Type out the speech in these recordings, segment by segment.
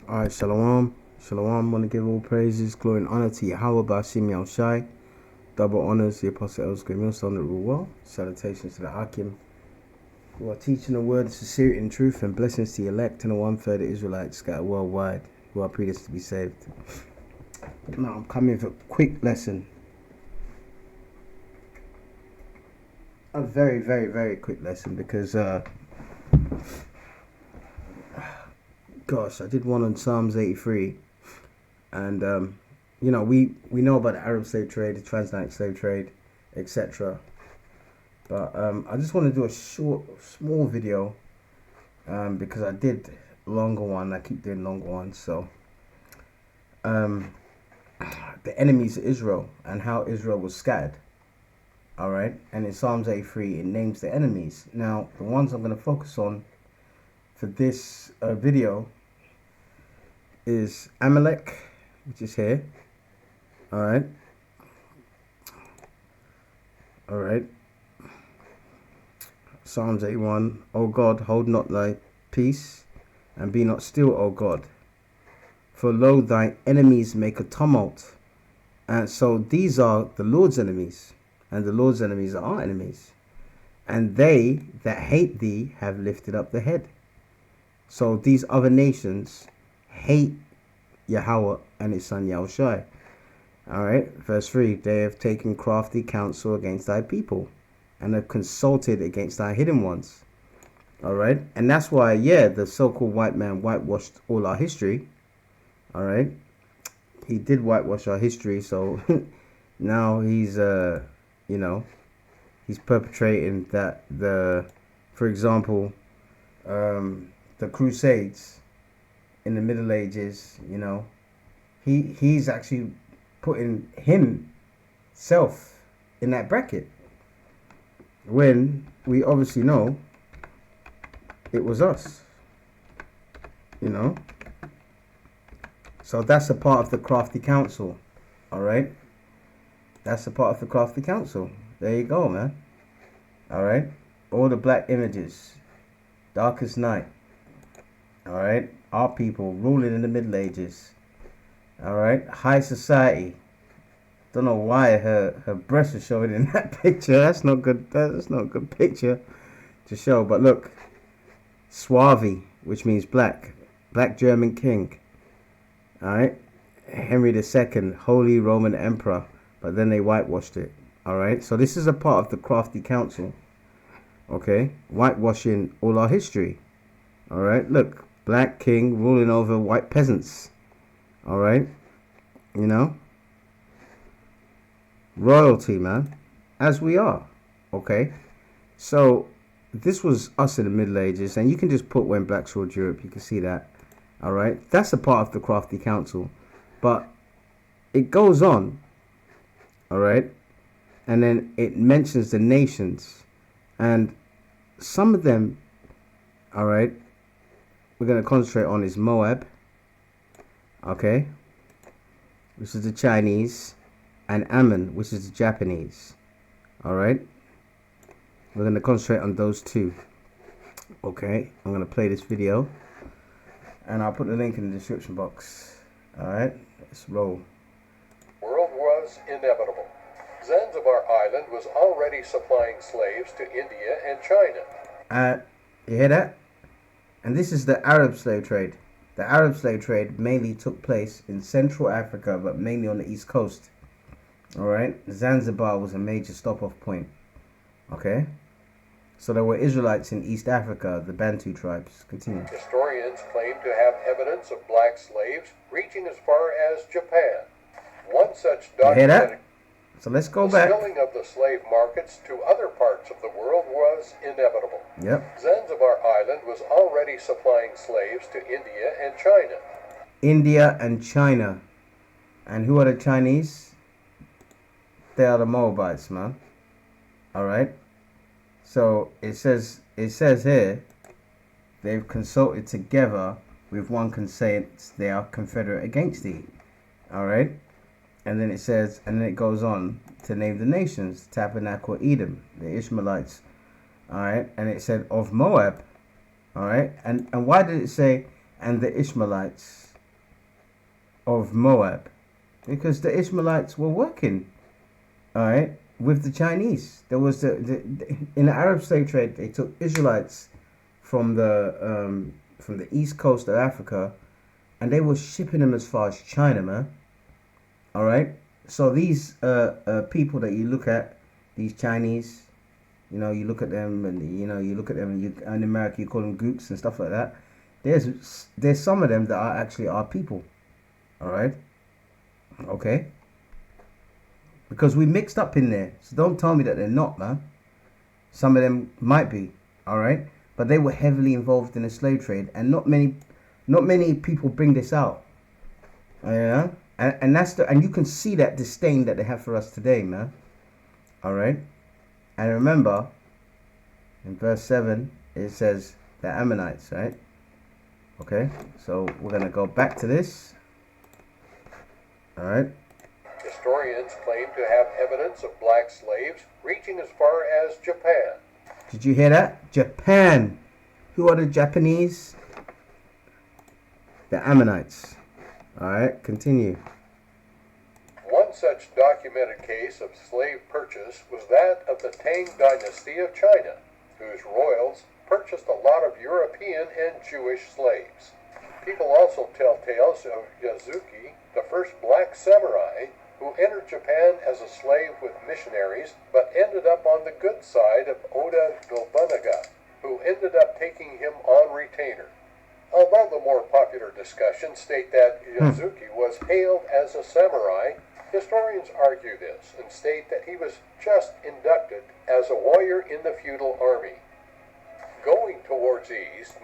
Alright, Shalom. Shalom. Want to give all praises, glory, and honor to Yahweh Bashim Yal Shai. Double honors, the Apostle El's Great Millstone that rule well. Salutations to the Hakim who are teaching the word of sincerity and truth, and blessings to the elect and the one-third of Israelites scattered worldwide who are predestined to be saved. Now, I'm coming with a quick lesson. A very, very, very quick lesson because, gosh, I did one on Psalms 83. And, we know about the Arab slave trade, the transatlantic slave trade, etc. But I just want to do a small video because I did a longer one. I keep doing longer ones. So, the enemies of Israel and how Israel was scattered. All right. And in Psalms 83, it names the enemies. Now, the ones I'm going to focus on for this video is Amalek, which is here. All right. All right. Psalms 81. O God, hold not thy peace, and be not still, O God. For lo, thy enemies make a tumult. And so these are the Lord's enemies, and the Lord's enemies are our enemies. And they that hate thee have lifted up the head. So these other nations hate Yahweh and his son Yahushai. Alright, verse 3. They have taken crafty counsel against thy people, and have consulted against thy hidden ones. Alright, and that's why, the so-called white man whitewashed all our history. Alright, he did whitewash our history, so now he's, he's perpetrating that, for example, the Crusades in the Middle Ages, he's actually putting himself in that bracket, when we obviously know it was us, So that's a part of the crafty council, all right? That's a part of the crafty council. There you go, man. All right? All the black images, darkest night, all right? Our people ruling in the Middle Ages, all right? High society. Don't know why her breasts are showing in that picture. That's not good. That's not a good picture to show. But look, Suavi, which means black German king. All right, Henry II, Holy Roman Emperor. But then they whitewashed it. All right, so this is a part of the crafty council. Okay, whitewashing all our history. All right, look, black king ruling over white peasants. All right, royalty, man, as we are. Okay, so this was us in the Middle Ages, and you can just put when blacks ruled Europe, you can see that. All right, that's a part of the crafty council, but it goes on. All right, and then it mentions the nations, and some of them, all right, we're going to concentrate on is Moab, okay, which is the Chinese, and Ammon, which is the Japanese. All right, we're going to concentrate on those two. Okay, I'm going to play this video, and I'll put the link in the description box. All right, let's roll. World was inevitable. Zanzibar Island was already supplying slaves to India and China. You hear that? And this is the Arab slave trade. The Arab slave trade mainly took place in Central Africa, but mainly on the East Coast. All right, Zanzibar was a major stop-off point. Okay, so there were Israelites in East Africa, the Bantu tribes. Continue. Historians claim to have evidence of black slaves reaching as far as Japan. One such You hear documented that? So let's go the back. spilling of the slave markets to other parts of the world was inevitable. Yep. Zanzibar Island was already supplying slaves to India and China. India and China. And who are the Chinese? They are the Moabites, man. All right. So it says here, they've consulted together with one consent. They are confederate against thee. All right. And then it says, and then it goes on to name the nations: Tabernacle, Edom, the Ishmaelites. All right. And it said of Moab. All right. And why did it say and the Ishmaelites? of Moab, because the Ishmaelites were working, all right, with the Chinese. There was in the Arab slave trade, they took Israelites from the east coast of Africa, and they were shipping them as far as China, man. All right. So these people that you look at, these Chinese, you look at them, and you look at them, and in America you call them gooks and stuff like that. There's some of them that are actually our people. All right. Okay. Because we mixed up in there, so don't tell me that they're not, man. Some of them might be, all right, but they were heavily involved in the slave trade, and not many people bring this out. Yeah, and and you can see that disdain that they have for us today, man. All right, and remember, in verse 7 it says the Ammonites, right? Okay, so we're gonna go back to this. All right. Historians claim to have evidence of black slaves reaching as far as Japan. Did you hear that? Japan. Who are the Japanese? The Ammonites. All right, continue. One such documented case of slave purchase was that of the Tang dynasty of China, whose royals purchased a lot of European and Jewish slaves. People also tell tales of Yazuki, the first black samurai, who entered Japan as a slave with missionaries, but ended up on the good side of Oda Nobunaga, who ended up taking him on retainer. Although the more popular discussions state that Yazuki was hailed as a samurai, historians argue this and state that he was just inducted as a warrior in the feudal army. Going towards the east,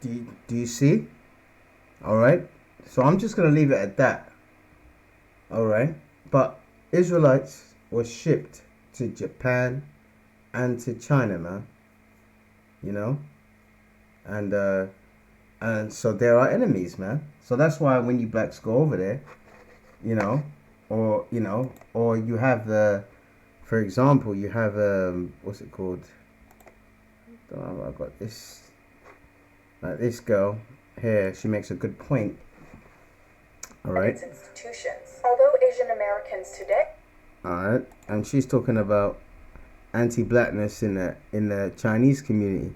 do you see? All right. So I'm just going to leave it at that. All right. But Israelites were shipped to Japan and to China, man. And so there are enemies, man. So that's why when you blacks go over there, or you have for example, you have what's it called? I've got this. Like this girl here, she makes a good point. All right. Institutions. Although Asian Americans today. All right, and she's talking about anti-blackness in the Chinese community,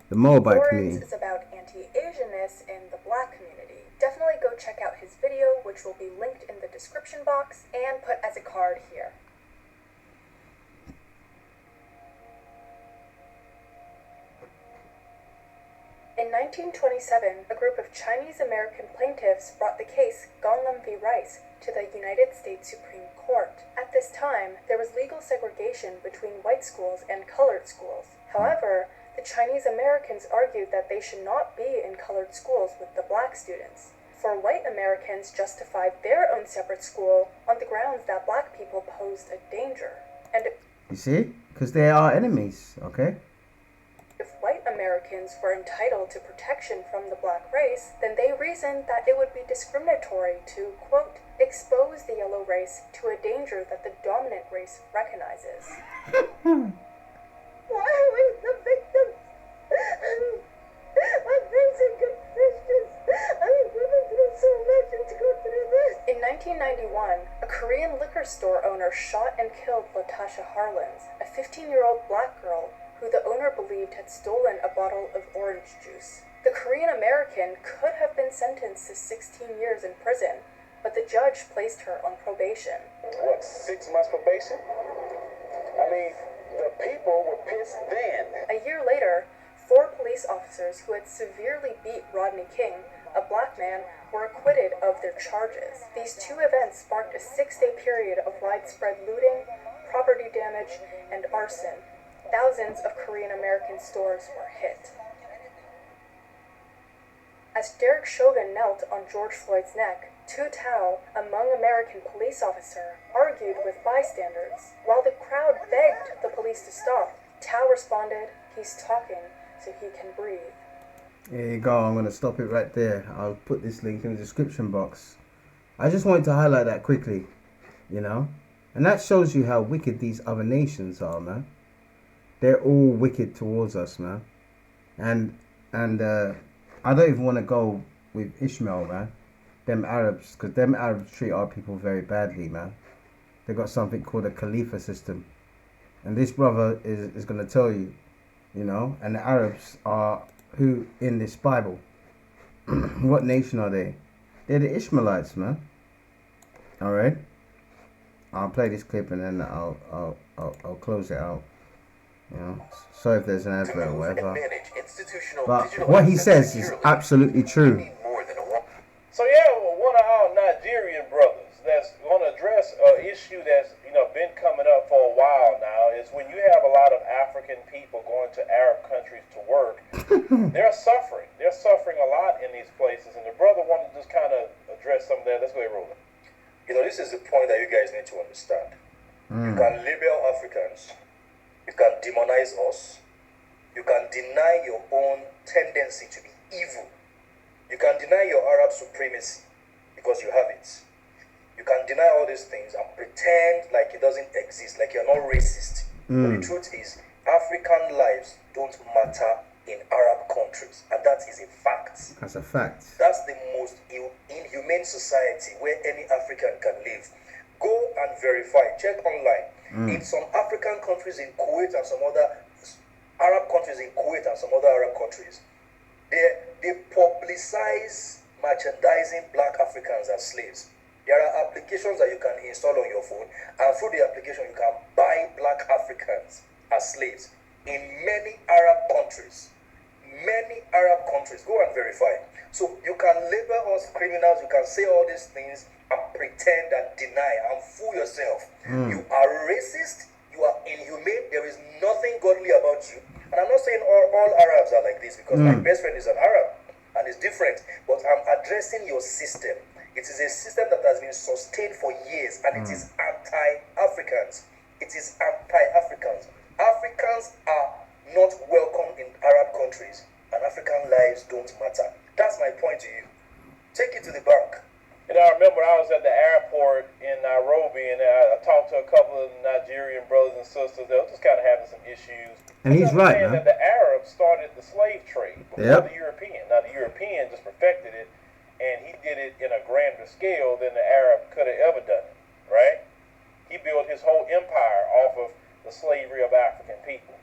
the Moabite community. Is about anti-Asianness in the black community. Definitely go check out his video, which will be linked in the description box and put as a card here. In 1927, a group of Chinese-American plaintiffs brought the case Gonlam v. Rice to the United States Supreme Court. At this time, there was legal segregation between white schools and colored schools. However, the Chinese-Americans argued that they should not be in colored schools with the black students. For white Americans justified their own separate school on the grounds that black people posed a danger. And you see? Because they are enemies, okay? If white Americans were entitled to protection from the black race, then they reasoned that it would be discriminatory to, quote, expose the yellow race to a danger that the dominant race recognizes. Why are we the victims? My friends are good Christians. I've been through so much and to go through this. In 1991, a Korean liquor store owner shot and killed Latasha Harlins, a 15-year-old black girl who the owner believed had stolen a bottle of orange juice. The Korean American could have been sentenced to 16 years in prison, but the judge placed her on probation. What, 6 months probation? I mean, the people were pissed then. A year later, 4 police officers who had severely beat Rodney King, a black man, were acquitted of their charges. These 2 events sparked a 6-day period of widespread looting, property damage, and arson. Thousands of Korean American stores were hit. As Derek Chauvin knelt on George Floyd's neck, Tu Tao, a Hmong American police officer, argued with bystanders. While the crowd begged the police to stop, Tao responded, "He's talking so he can breathe." There you go. I'm going to stop it right there. I'll put this link in the description box. I just wanted to highlight that quickly, and that shows you how wicked these other nations are, man. They're all wicked towards us, man. And I don't even want to go with Ishmael, man. them Arabs, because them Arabs treat our people very badly, man. They got something called a Khalifa system, and this brother is gonna tell you, you know. And the Arabs are who in this Bible? What nation are they? They're the Ishmaelites, man. All right. I'll play this clip and then I'll close it out. You know, sorry if there's an advert or whatever. But what he says is absolutely true. So yeah, one of our Nigerian brothers that's going to address an issue that's been coming up for a while now is when you have a lot of African people going to Arab countries to work, they're suffering. They're suffering a lot in these places, and the brother wanted to just kind of address some of that. Let's go ahead, rolling. This is the point that you guys need to understand. You can label Africans, you can demonize us, you can deny your own tendency to be evil. You can deny your Arab supremacy because you have it. You can deny all these things and pretend like it doesn't exist, like you're not racist. But the truth is, African lives don't matter in Arab countries, and that is a fact. That's a fact. That's the most inhumane society where any African can live. Go and verify, check online. In some African countries, in Kuwait and some other Arab countries, in Kuwait and some other Arab countries, they publicize merchandising black Africans as slaves. There are applications that you can install on your phone, and through the application you can buy black Africans as slaves in many Arab countries. Many Arab countries. Go and verify. So you can label us criminals, you can say all these things and pretend and deny and fool yourself. You are racist, you are inhumane, there is nothing godly about you. And I'm not saying all Arabs are like this, because my best friend is an Arab and it's different, but I'm addressing your system. It is a system that has been sustained for years, and it is anti-Africans. It is anti-Africans. Africans are not welcome in Arab countries, and African lives don't matter. That's my point to you. Take it to the bank. And I remember I was at the airport in Nairobi, and I talked to a couple of Nigerian brothers and sisters that were just kind of having some issues. And he's right, man. That the Arabs started the slave trade before the European. Now the European just perfected it, and he did it in a grander scale than the Arab could have ever done it, right? He built his whole empire off of the slavery of African people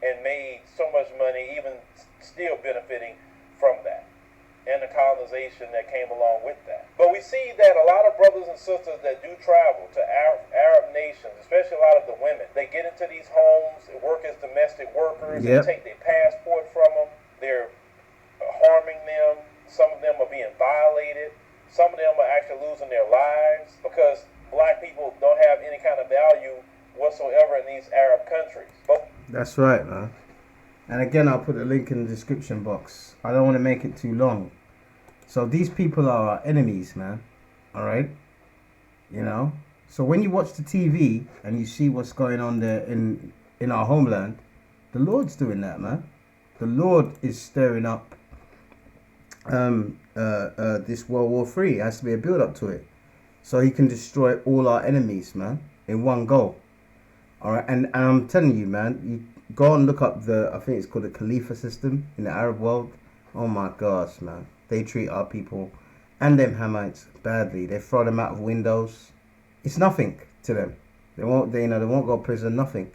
and made so much money, even still benefiting from that, and the colonization that came along with that. But we see that a lot of brothers and sisters that do travel to Arab nations, especially a lot of the women, they get into these homes, work as domestic workers, and take their passport from them. They're harming them. Some of them are being violated. Some of them are actually losing their lives because black people don't have any kind of value whatsoever in these Arab countries. That's right, man. And again, I'll put a link in the description box. I don't want to make it too long. So these people are our enemies, man. All right? You know? So when you watch the TV and you see what's going on there in our homeland, the Lord's doing that, man. The Lord is stirring up this World War III. It has to be a build-up to it. So he can destroy all our enemies, man, in one go. All right? And I'm telling you, man, you go and look up I think it's called the Khalifa system in the Arab world. Oh my gosh, man. They treat our people and them Hamites badly. They throw them out of windows. It's nothing to them. They won't go to prison, nothing.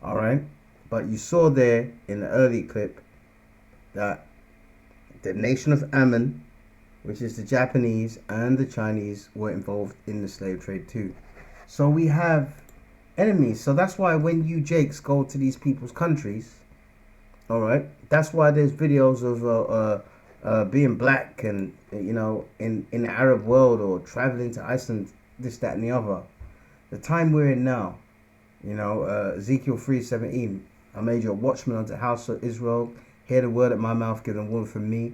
All right? But you saw there in the early clip that the nation of Ammon, which is the Japanese and the Chinese, were involved in the slave trade too. So we have enemies. So that's why when you Jakes go to these people's countries, all right, that's why there's videos of being black and in the Arab world, or traveling to Iceland, this, that, and the other. The time we're in now, Ezekiel 3:17, I made you a watchman unto the house of Israel. Hear the word at my mouth, give them word from me.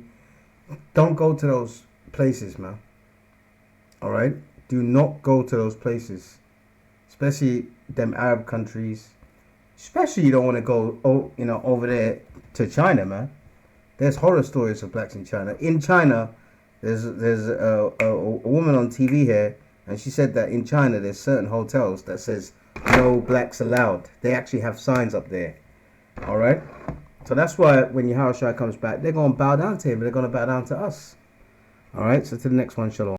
Don't go to those places, man. All right, do not go to those places, especially them Arab countries. Especially you don't want to go, over there to China, man. There's horror stories of blacks in China. In China, there's a woman on TV here, and she said that in China there's certain hotels that says no blacks allowed. They actually have signs up there. All right. So that's why when Yahushua comes back, they're going to bow down to him. They're going to bow down to us. All right, so to the next one, shalom.